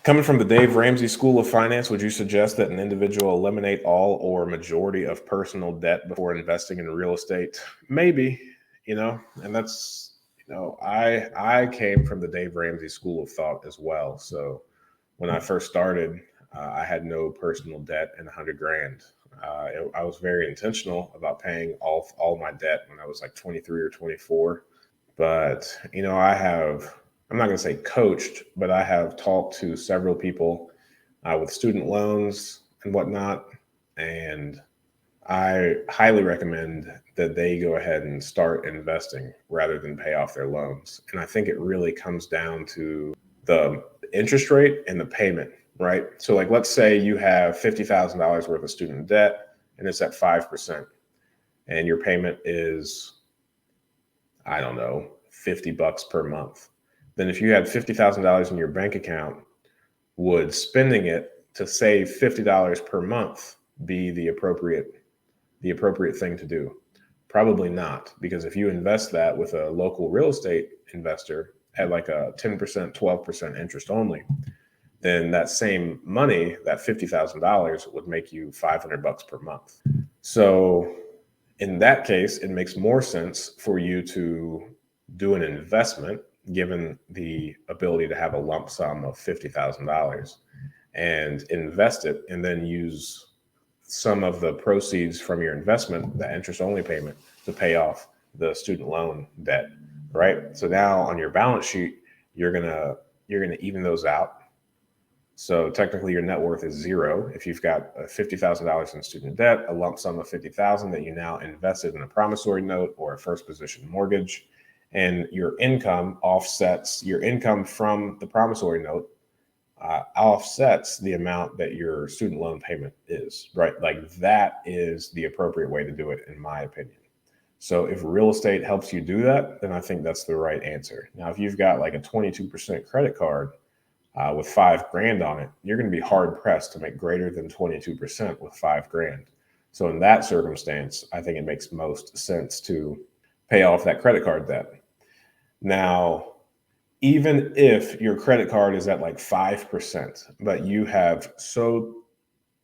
Coming from the Dave Ramsey School of Finance, would you suggest that an individual eliminate all or majority of personal debt before investing in real estate? Maybe, and that's, I came from the Dave Ramsey School of Thought as well. So when I first started, I had no personal debt and 100 grand. I was very intentional about paying off all my debt when I was like 23 or 24. But, I'm not going to say coached, but I have talked to several people with student loans and whatnot. And I highly recommend that they go ahead and start investing rather than pay off their loans. And I think it really comes down to the interest rate and the payment, right? So, like, let's say you have $50,000 worth of student debt and it's at 5%, and your payment is, I don't know, $50 per month. Then if you had $50,000 in your bank account, would spending it to save $50 per month be the appropriate thing to do? Probably not, because if you invest that with a local real estate investor at like a 10%, 12% interest only, then that same money, that $50,000, would make you $500 per month. So in that case, it makes more sense for you to do an investment, given the ability to have a lump sum of $50,000, and invest it, and then use some of the proceeds from your investment, the interest only payment, to pay off the student loan debt, right? So now on your balance sheet, you're gonna even those out. So technically your net worth is zero. If you've got $50,000 in student debt, a lump sum of $50,000 that you now invested in a promissory note or a first position mortgage, and your income offsets your income from the promissory note, offsets the amount that your student loan payment is, right? Like, that is the appropriate way to do it, in my opinion. So if real estate helps you do that, then I think that's the right answer. Now, if you've got like a 22% credit card with 5 grand on it, you're going to be hard pressed to make greater than 22% with 5 grand. So in that circumstance, I think it makes most sense to pay off that credit card debt. Now, even if your credit card is at like 5%, but you have so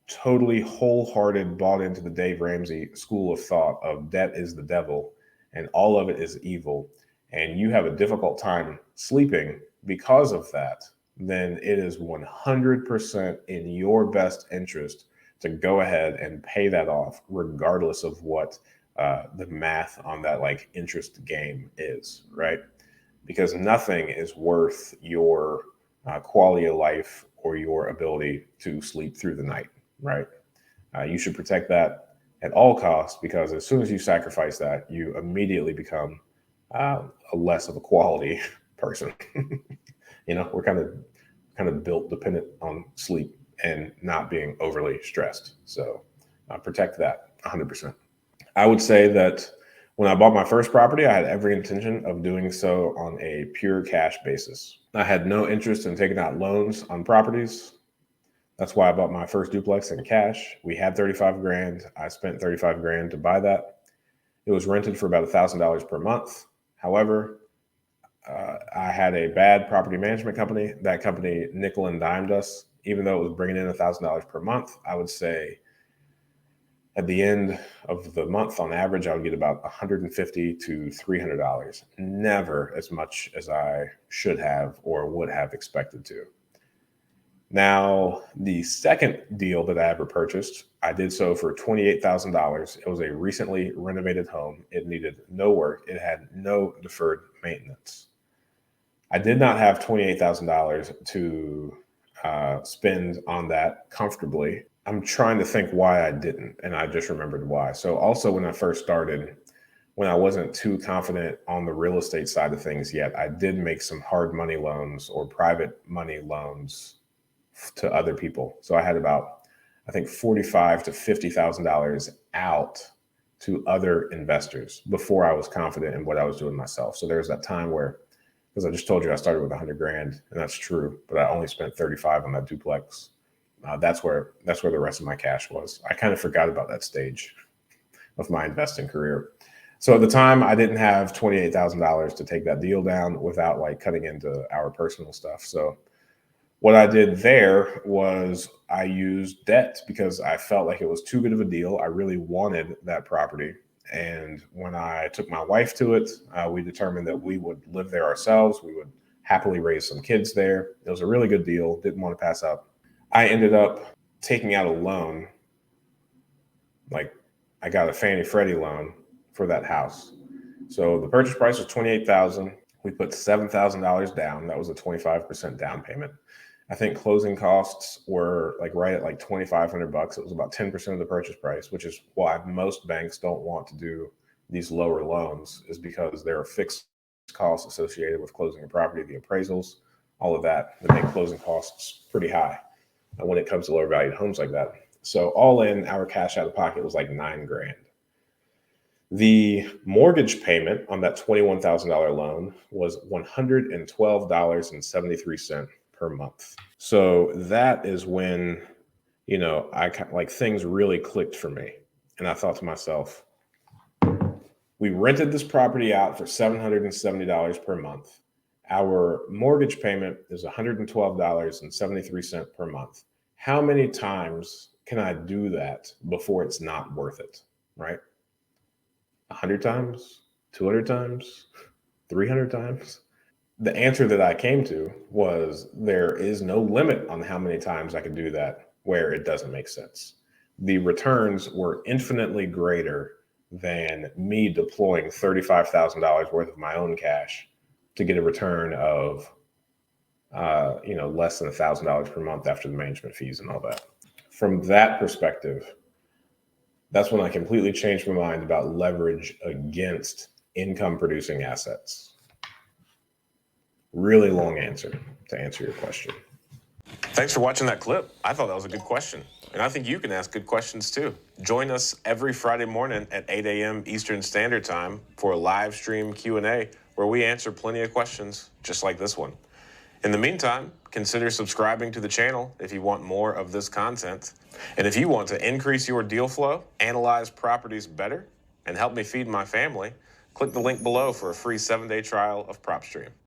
totally wholehearted bought into the Dave Ramsey school of thought of debt is the devil and all of it is evil, and you have a difficult time sleeping because of that, then it is 100% in your best interest to go ahead and pay that off, regardless of what the math on that like interest game is, right? Because nothing is worth your quality of life or your ability to sleep through the night, right? You should protect that at all costs, because as soon as you sacrifice that, you immediately become a less of a quality person. We're kind of built dependent on sleep and not being overly stressed. So protect that 100%. I would say that when I bought my first property, I had every intention of doing so on a pure cash basis. I had no interest in taking out loans on properties. That's why I bought my first duplex in cash. We had 35 grand. I spent 35 grand to buy that. It was rented for about $1,000 per month. However, I had a bad property management company. That company nickel and dimed us, even though it was bringing in $1,000 per month. I would say at the end of the month, on average, I would get about $150 to $300, never as much as I should have or would have expected to. Now, the second deal that I ever purchased, I did so for $28,000. It was a recently renovated home. It needed no work. It had no deferred maintenance. I did not have $28,000 to spend on that comfortably. I'm trying to think why I didn't, and I just remembered why. So also, when I first started, when I wasn't too confident on the real estate side of things yet, I did make some hard money loans or private money loans to other people. So I had about, I think, $45,000 to $50,000 out to other investors before I was confident in what I was doing myself. So there was that time where, because I just told you I started with 100 grand, and that's true, but I only spent 35 on that duplex. That's where the rest of my cash was. I kind of forgot about that stage of my investing career. So at the time, I didn't have $28,000 to take that deal down without like cutting into our personal stuff. So What I did there was I used debt because I felt like it was too good of a deal. I really wanted that property. And when I took my wife to it, we determined that we would live there ourselves. We would happily raise some kids there. It was a really good deal. Didn't want to pass up. I ended up taking out a loan. Like, I got a Fannie Freddie loan for that house. So the purchase price was $28,000. We put $7,000 down. That was a 25% down payment. I think closing costs were like right at like $2,500. It was about 10% of the purchase price, which is why most banks don't want to do these lower loans, is because there are fixed costs associated with closing a property, the appraisals, all of that make closing costs pretty high when it comes to lower valued homes like that. So all in, our cash out of pocket was like $9,000. The mortgage payment on that $21,000 loan was $112.73 per month. So that is when, I like things really clicked for me. And I thought to myself, we rented this property out for $770 per month. Our mortgage payment is $112.73 per month. How many times can I do that before it's not worth it, right? 100 times, 200 times, 300 times? The answer that I came to was there is no limit on how many times I could do that where it doesn't make sense. The returns were infinitely greater than me deploying $35,000 worth of my own cash to get a return of, less than $1,000 per month after the management fees and all that. From that perspective, that's when I completely changed my mind about leverage against income producing assets. Really long answer to answer your question. Thanks for watching that clip. I thought that was a good question. And I think you can ask good questions too. Join us every Friday morning at 8 a.m. Eastern Standard Time for a live stream Q&A where we answer plenty of questions just like this one. In the meantime, consider subscribing to the channel if you want more of this content. And if you want to increase your deal flow, analyze properties better, and help me feed my family, click the link below for a free 7-day trial of PropStream.